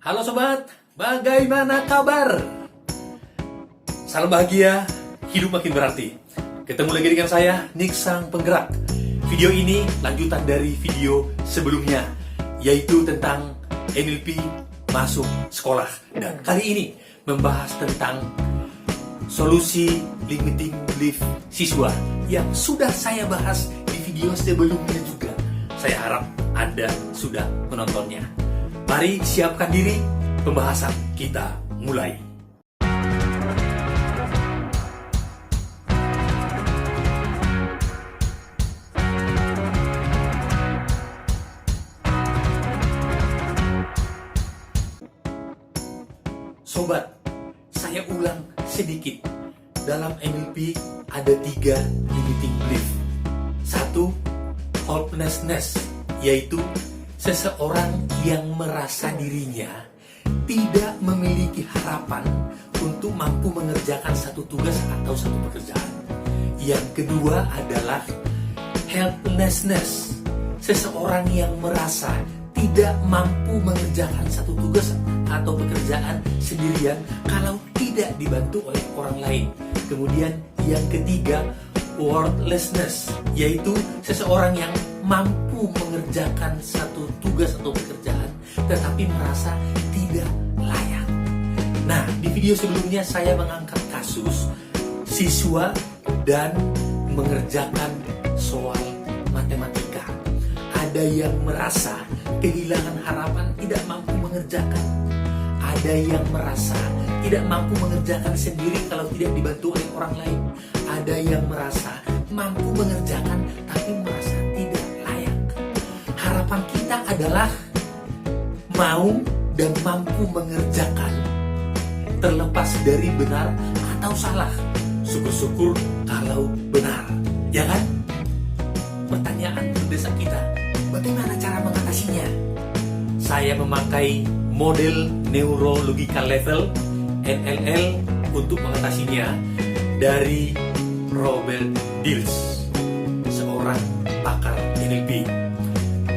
Halo sobat, bagaimana kabar? Salam bahagia, hidup makin berarti. Ketemu lagi dengan saya, Nick Sang Penggerak. Video ini lanjutan dari video sebelumnya, yaitu tentang NLP masuk sekolah. Dan kali ini membahas tentang solusi limiting belief siswa yang sudah saya bahas di video sebelumnya juga. Saya harap Anda sudah menontonnya. Mari siapkan diri, pembahasan kita mulai. Sobat, saya ulang sedikit. Dalam NLP ada 3 limiting belief. 1. Hopelessness, yaitu seseorang yang merasa dirinya tidak memiliki harapan untuk mampu mengerjakan satu tugas atau satu pekerjaan. Yang kedua adalah helplessness, seseorang yang merasa tidak mampu mengerjakan satu tugas atau pekerjaan sendirian kalau tidak dibantu oleh orang lain. Kemudian yang ketiga, worthlessness, yaitu seseorang yang mampu mengerjakan satu tugas atau pekerjaan tetapi merasa tidak layak. Nah, di video sebelumnya saya mengangkat kasus siswa dan mengerjakan soal matematika. Ada yang merasa kehilangan harapan, tidak mampu mengerjakan. Ada yang merasa tidak mampu mengerjakan sendiri kalau tidak dibantu oleh orang lain. Ada yang merasa mampu mengerjakan tapi merasa tidak layak. Harapan kita adalah mau dan mampu mengerjakan, terlepas dari benar atau salah. Syukur-syukur kalau benar, ya kan? Pertanyaan mendesak kita, bagaimana cara mengatasinya? Saya memakai model neurological level NLL untuk mengatasinya dari Robert Dilts, seorang pakar NLP.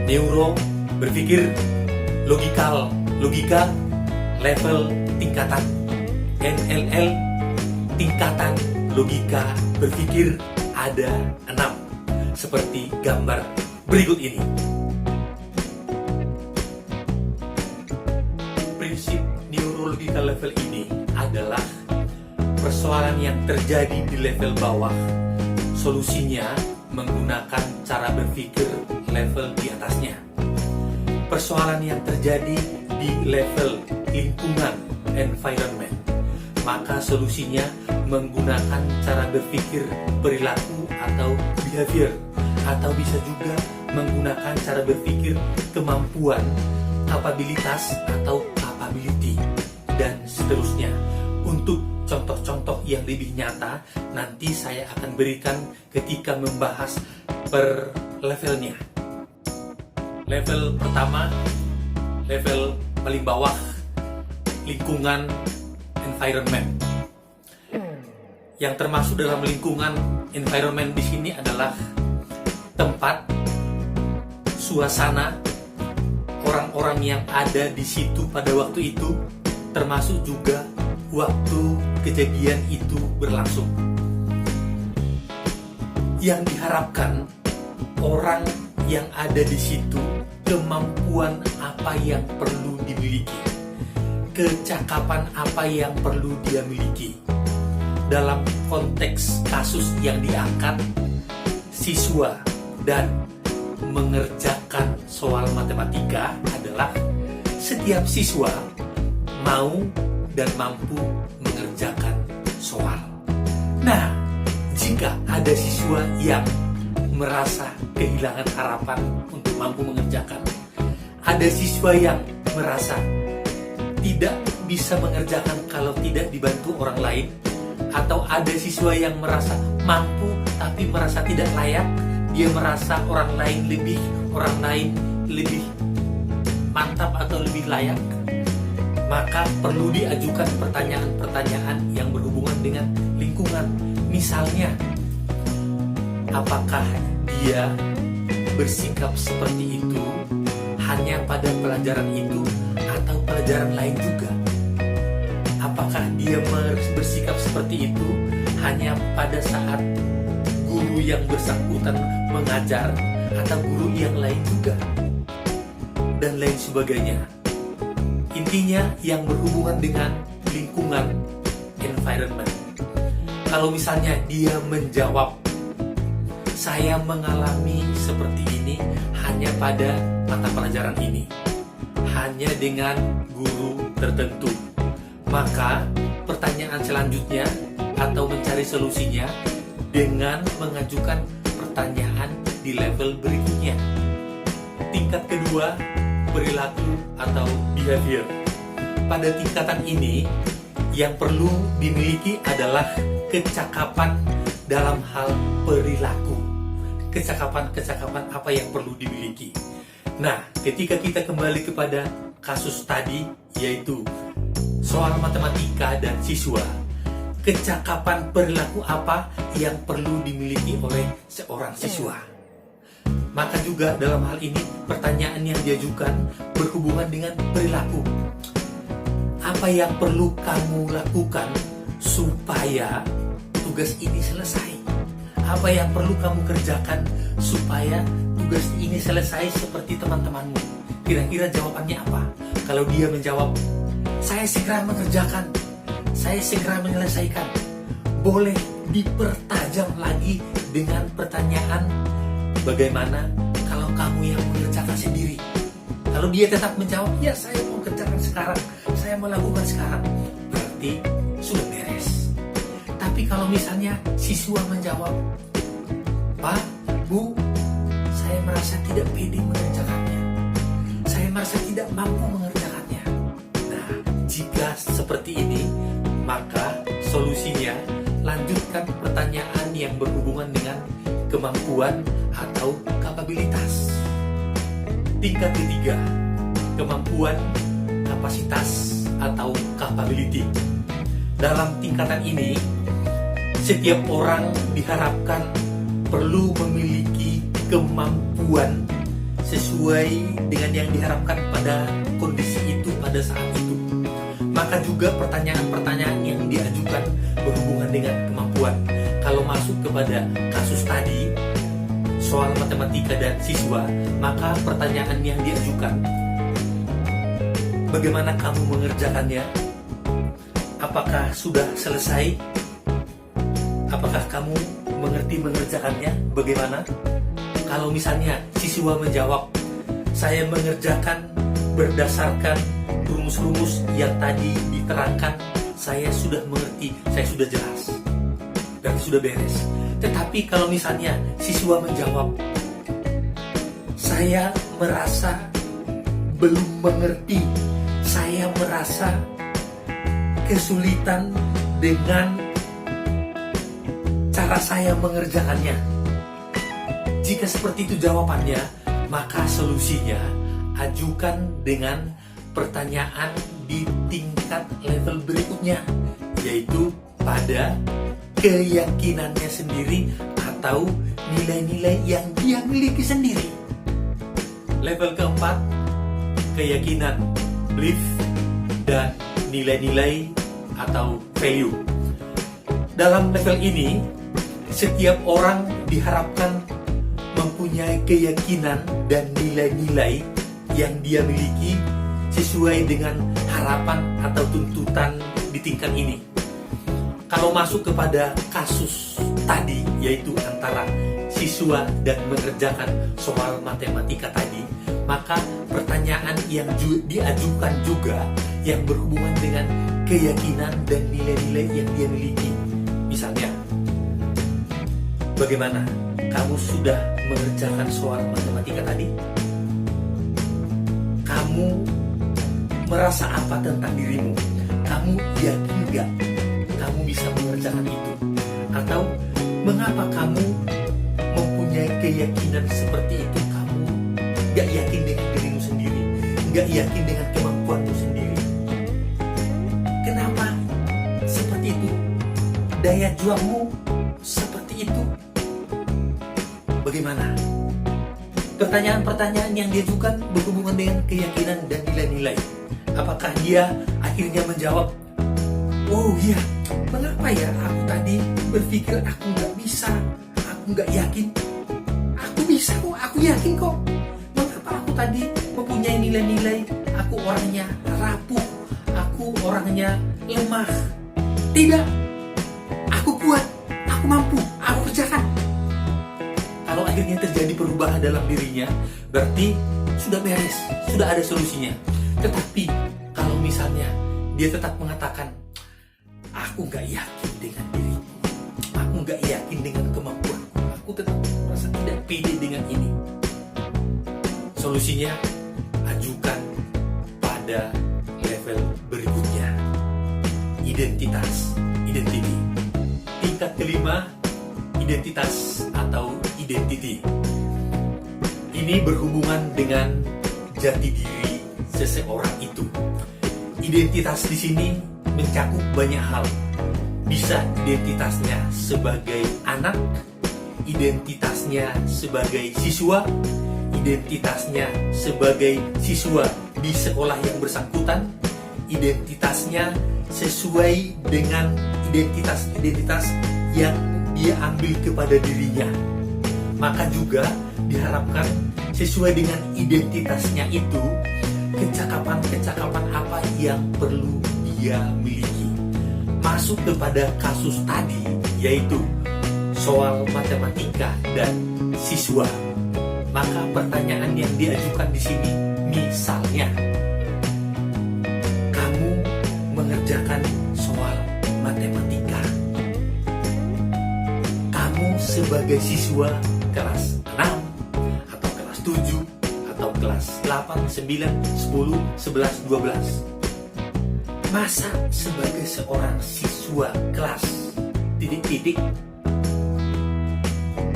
Neuro berpikir, logika level tingkatan, NLL tingkatan logika berpikir ada 6, seperti gambar berikut ini. Prinsip neurological level ini adalah persoalan yang terjadi di level bawah, solusinya menggunakan cara berpikir level di atasnya. Persoalan yang terjadi di level lingkungan, environment, maka solusinya menggunakan cara berpikir perilaku atau behavior, atau bisa juga menggunakan cara berpikir kemampuan, kapabilitas atau capability, dan seterusnya. Untuk contoh-contoh yang lebih nyata nanti saya akan berikan ketika membahas per levelnya. Level pertama, level paling bawah, lingkungan, environment. Yang termasuk dalam lingkungan environment di sini adalah tempat, suasana, orang-orang yang ada di situ pada waktu itu, termasuk juga waktu kejadian itu berlangsung. Yang diharapkan orang yang ada di situ, kemampuan apa yang perlu dimiliki, kecakapan apa yang perlu dia miliki. Dalam konteks kasus yang diangkat, siswa dan mengerjakan soal matematika adalah setiap siswa mau dan mampu mengerjakan soal. Nah, jika ada siswa yang merasa kehilangan harapan untuk mampu mengerjakan, ada siswa yang merasa tidak bisa mengerjakan kalau tidak dibantu orang lain, atau ada siswa yang merasa mampu tapi merasa tidak layak, dia merasa orang lain lebih mantap atau lebih layak, maka perlu diajukan pertanyaan-pertanyaan yang berhubungan dengan lingkungan. Misalnya, apakah dia bersikap seperti itu hanya pada pelajaran itu atau pelajaran pelajaran lain juga? Apakah dia bersikap seperti itu hanya pada saat guru yang bersangkutan mengajar atau guru yang lain juga? Dan lain sebagainya. Intinya yang berhubungan dengan lingkungan, environment. Kalau misalnya dia menjawab, saya mengalami seperti ini hanya pada mata pelajaran ini, hanya dengan guru tertentu, maka pertanyaan selanjutnya atau mencari solusinya dengan mengajukan pertanyaan di level berikutnya. Tingkat kedua, perilaku atau behavior. Pada tingkatan ini, yang perlu dimiliki adalah kecakapan dalam hal perilaku. Kecakapan apa yang perlu dimiliki. Nah, ketika kita kembali kepada kasus tadi, yaitu soal matematika dan siswa, kecakapan perilaku apa yang perlu dimiliki oleh seorang siswa? Maka juga dalam hal ini pertanyaan yang diajukan berhubungan dengan perilaku. Apa yang perlu kamu lakukan supaya tugas ini selesai? Apa yang perlu kamu kerjakan supaya tugas ini selesai seperti teman-temanmu? Kira-kira jawabannya apa? Kalau dia menjawab, saya segera mengerjakan, saya segera menyelesaikan, boleh dipertajam lagi dengan pertanyaan, bagaimana kalau kamu yang mengerjakan sendiri? Kalau dia tetap menjawab, ya saya mau kerjakan sekarang, saya mau lakukan sekarang, berarti sudah beres. Tapi kalau misalnya siswa menjawab, Pak, Bu, saya merasa tidak pede mengerjakannya, saya merasa tidak mampu mengerjakannya. Nah, jika seperti ini, maka solusinya lanjutkan pertanyaan yang berhubungan dengan kemampuan atau kapabilitas. Tingkat ketiga, kemampuan, kapasitas atau capability. Dalam tingkatan ini, setiap orang diharapkan perlu memiliki kemampuan sesuai dengan yang diharapkan pada kondisi itu pada saat itu. Maka juga pertanyaan-pertanyaan yang diajukan berhubungan dengan kemampuan. Kalau masuk kepada kasus tadi, soal matematika dan siswa, maka pertanyaan yang diajukan, bagaimana kamu mengerjakannya? Apakah sudah selesai? Apakah kamu mengerti mengerjakannya? Bagaimana? Kalau misalnya siswa menjawab, saya mengerjakan berdasarkan rumus-rumus yang tadi diterangkan, saya sudah mengerti, saya sudah jelas, dan sudah beres. Tetapi kalau misalnya siswa menjawab, saya merasa belum mengerti, saya merasa kesulitan dengan cara saya mengerjakannya. Jika seperti itu jawabannya, maka solusinya ajukan dengan pertanyaan di tingkat level berikutnya, yaitu pada keyakinannya sendiri atau nilai-nilai yang dia miliki sendiri. Level keempat, keyakinan, belief, dan nilai-nilai atau value. Dalam level ini, setiap orang diharapkan mempunyai keyakinan dan nilai-nilai yang dia miliki sesuai dengan harapan atau tuntutan di tingkat ini. Kalau masuk kepada kasus tadi, yaitu antara siswa dan mengerjakan soal matematika tadi, maka pertanyaan yang diajukan juga yang berhubungan dengan keyakinan dan nilai-nilai yang dia miliki. Misalnya, bagaimana kamu sudah mengerjakan soal matematika tadi? Kamu merasa apa tentang dirimu? Kamu yakin gak kamu bisa mengerjakan itu? Atau mengapa kamu mempunyai keyakinan seperti itu? Kamu gak yakin dengan dirimu sendiri, gak yakin dengan kemampuanmu sendiri. Kenapa seperti itu? Daya juangmu seperti itu. Bagaimana? Pertanyaan-pertanyaan yang diajukan berhubungan dengan keyakinan dan nilai-nilai. Apakah dia akhirnya menjawab, oh iya, mengapa ya aku tadi berpikir aku nggak bisa, aku nggak yakin. Aku bisa kok, aku yakin kok. Mengapa aku tadi mempunyai nilai-nilai aku orangnya rapuh, aku orangnya lemah. Tidak, aku kuat, aku mampu, aku kerjakan. Kalau akhirnya terjadi perubahan dalam dirinya, berarti sudah beres, sudah ada solusinya. Tetapi kalau misalnya dia tetap mengatakan, aku nggak yakin dengan diriku, aku nggak yakin dengan kemampuanku, aku tetap merasa tidak pede dengan ini. Solusinya, ajukan pada level berikutnya, identitas, identity. Tingkat kelima, identitas atau identity. Ini berhubungan dengan jati diri seseorang itu. Identitas di sini mencakup banyak hal. Bisa identitasnya sebagai anak, identitasnya sebagai siswa, identitasnya sebagai siswa di sekolah yang bersangkutan, identitasnya sesuai dengan identitas-identitas yang dia ambil kepada dirinya. Maka juga diharapkan sesuai dengan identitasnya itu, kecakapan-kecakapan apa yang perlu dia miliki. Masuk kepada kasus tadi, yaitu soal matematika dan siswa. Maka pertanyaan yang diajukan di sini, misalnya, kamu mengerjakan soal matematika. Kamu sebagai siswa kelas 6 atau kelas 7 atau kelas 8, 9, 10, 11, 12. Masa sebagai seorang siswa kelas titik-titik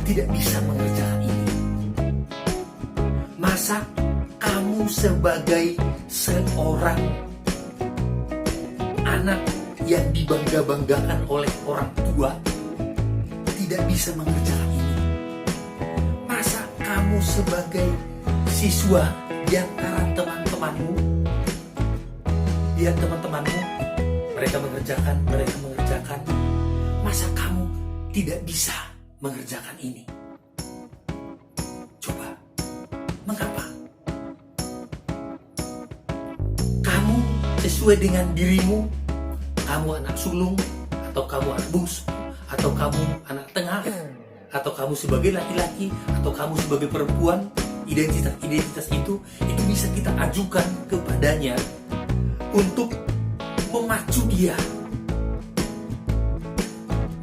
tidak bisa mengerjakan ini? Masa kamu sebagai seorang anak yang dibangga-banggakan oleh orang tua tidak bisa mengerjakan ini? Masa kamu sebagai siswa di antara teman-temanmu, lihat teman-temanmu, mereka mengerjakan, masa kamu tidak bisa mengerjakan ini? Coba, mengapa? Kamu sesuai dengan dirimu, kamu anak sulung, atau kamu anak bungsu, atau kamu anak tengah, atau kamu sebagai laki-laki, atau kamu sebagai perempuan, identitas itu bisa kita ajukan kepadanya untuk memacu dia,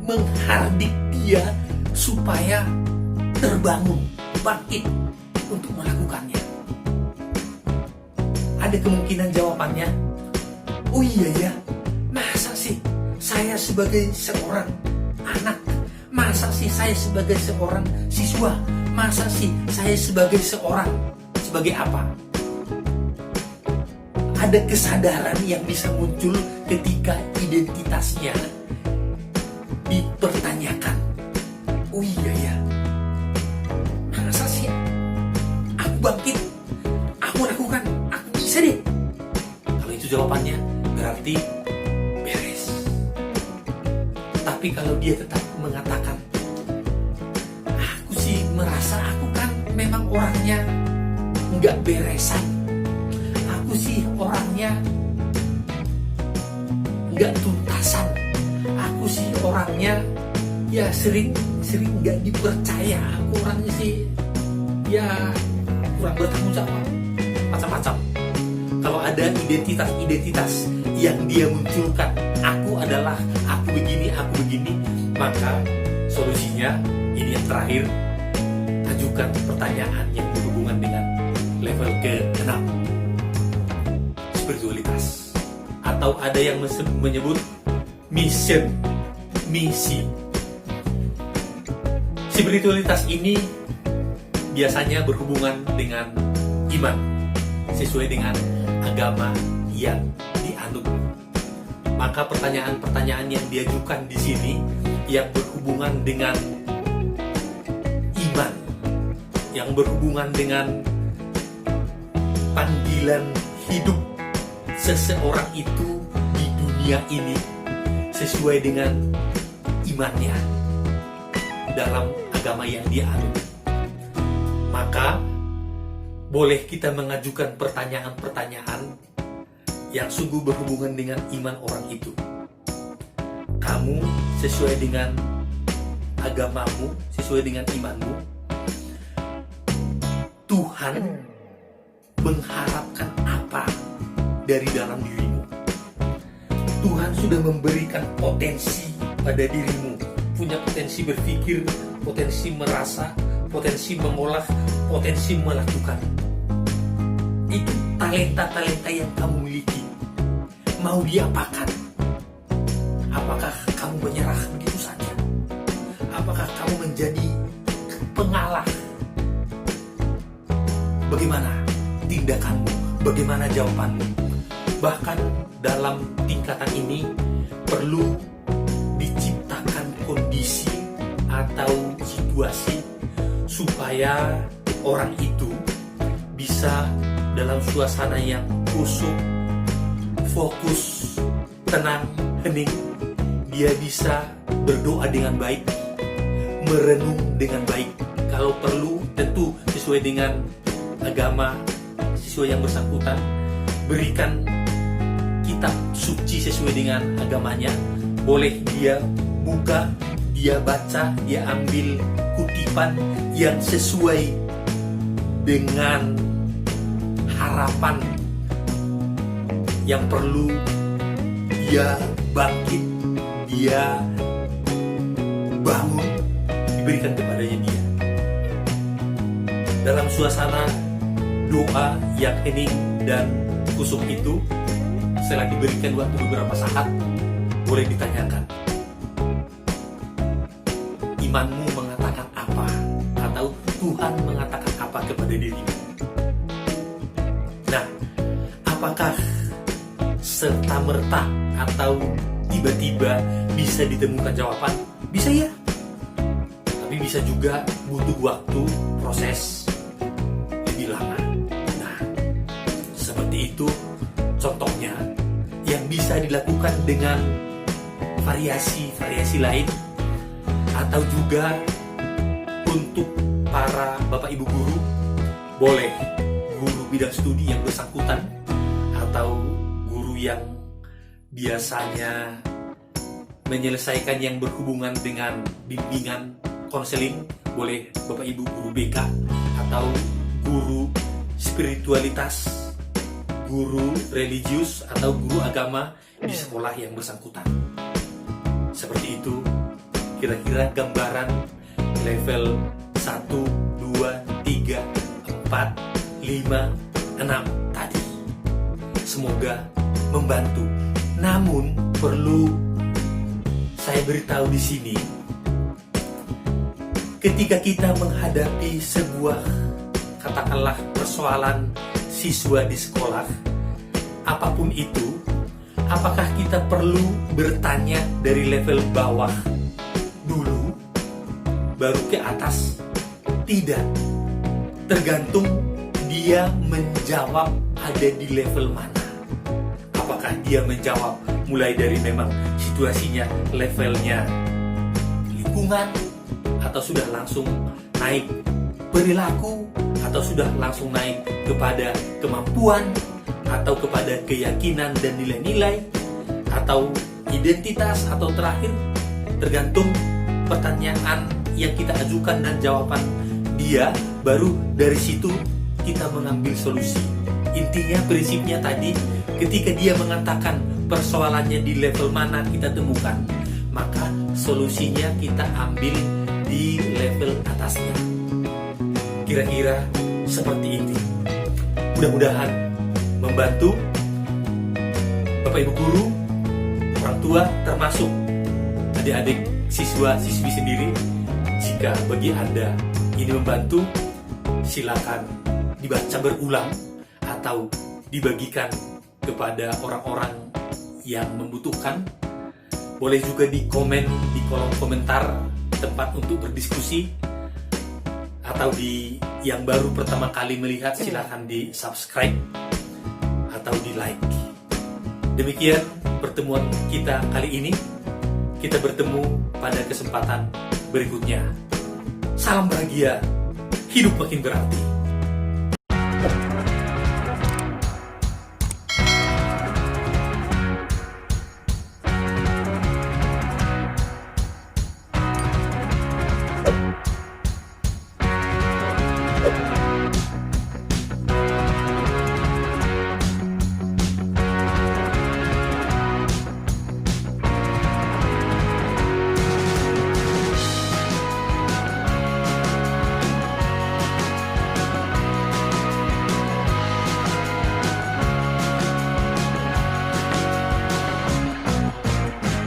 menghardik dia supaya terbangun, bangkit untuk melakukannya. Ada kemungkinan jawabannya, oh iya ya, masa sih saya sebagai seorang anak, masa sih saya sebagai seorang siswa, masa sih saya sebagai apa? Ada kesadaran yang bisa muncul ketika identitasnya dipertanyakan. Oh iya ya, masa sih aku bangkit, aku lakukan, aku bisa deh. Kalau itu jawabannya, berarti beres. Tapi kalau dia tetap mengatakan, aku sih merasa aku kan memang orangnya nggak beresan, aku sih orangnya nggak tuntasan, aku sih orangnya ya sering nggak dipercaya, aku orangnya sih ya kurang bertanggung jawab, macam-macam. Kalau ada identitas yang dia munculkan, aku adalah aku begini, maka solusinya ini yang terakhir, ajukan pertanyaan yang berhubungan dengan level ke-6, spiritualitas, atau ada yang menyebut misi. Spiritualitas ini biasanya berhubungan dengan iman, sesuai dengan agama yang dianut. Maka pertanyaan-pertanyaan yang diajukan di sini yang berhubungan dengan iman, yang berhubungan dengan panggilan hidup seseorang itu di dunia ini sesuai dengan imannya dalam agama yang dia anut. Maka boleh kita mengajukan pertanyaan-pertanyaan yang sungguh berhubungan dengan iman orang itu. Kamu sesuai dengan agamamu, sesuai dengan imanmu, Tuhan mengharapkan apa dari dalam dirimu. Tuhan sudah memberikan potensi pada dirimu, punya potensi berpikir, potensi merasa, potensi mengolah, potensi melakukan. Itu talenta-talenta yang kamu miliki. Mau diapakan? Apakah kamu menyerah begitu saja? Apakah kamu menjadi pengalah? Bagaimana tindakanmu? Bagaimana jawabanmu? Bahkan dalam tingkatan ini perlu diciptakan kondisi atau situasi supaya orang itu bisa dalam suasana yang khusyuk, fokus, tenang, hening. Dia bisa berdoa dengan baik, merenung dengan baik. Kalau perlu tentu sesuai dengan agama, sesuai yang bersangkutan. Berikan kitab suci sesuai dengan agamanya. Boleh dia buka, dia baca, dia ambil kutipan yang sesuai dengan harapan yang perlu dia bangkit, dia bangun, diberikan kepadanya dia. Dalam suasana doa yang hening dan khusyuk itu, setelah diberikan waktu beberapa saat, boleh ditanyakan, imanmu mengatakan apa? Atau Tuhan mengatakan apa kepada dirimu? Nah, apakah serta-merta atau tiba-tiba bisa ditemukan jawaban? Bisa ya, tapi bisa juga butuh waktu, proses lebih lama. Nah, seperti itu contohnya yang bisa dilakukan dengan variasi-variasi lain, atau juga untuk para Bapak Ibu guru, boleh guru bidang studi yang bersangkutan atau guru yang biasanya menyelesaikan yang berhubungan dengan bimbingan konseling, boleh Bapak Ibu guru BK atau guru spiritualitas, guru religius atau guru agama di sekolah yang bersangkutan. Seperti itu kira-kira gambaran level 1, 2, 3, 4, 5, 6 tadi. Semoga membantu. Namun perlu saya beritahu di sini, ketika kita menghadapi sebuah katakanlah persoalan siswa di sekolah, apapun itu, apakah kita perlu bertanya dari level bawah dulu baru ke atas? Tidak. Tergantung dia menjawab ada di level mana. Apakah dia menjawab mulai dari memang situasinya, levelnya lingkungan, atau sudah langsung naik perilaku, atau sudah langsung naik kepada kemampuan, atau kepada keyakinan dan nilai-nilai, atau identitas, atau terakhir, tergantung pertanyaan yang kita ajukan dan jawaban dia, baru dari situ kita mengambil solusi. Intinya prinsipnya tadi, ketika dia mengatakan persoalannya di level mana kita temukan, maka solusinya kita ambil di level atasnya. Kira-kira seperti ini. Mudah-mudahan membantu Bapak Ibu guru, orang tua, termasuk adik-adik siswa-siswi sendiri. Jika bagi Anda ini membantu, silakan dibaca berulang atau dibagikan kepada orang-orang yang membutuhkan. Boleh juga di komen di kolom komentar, tempat untuk berdiskusi. Atau di yang baru pertama kali melihat, silakan di subscribe atau di like. Demikian pertemuan kita kali ini. Kita bertemu pada kesempatan berikutnya. Salam bahagia, hidup makin berarti.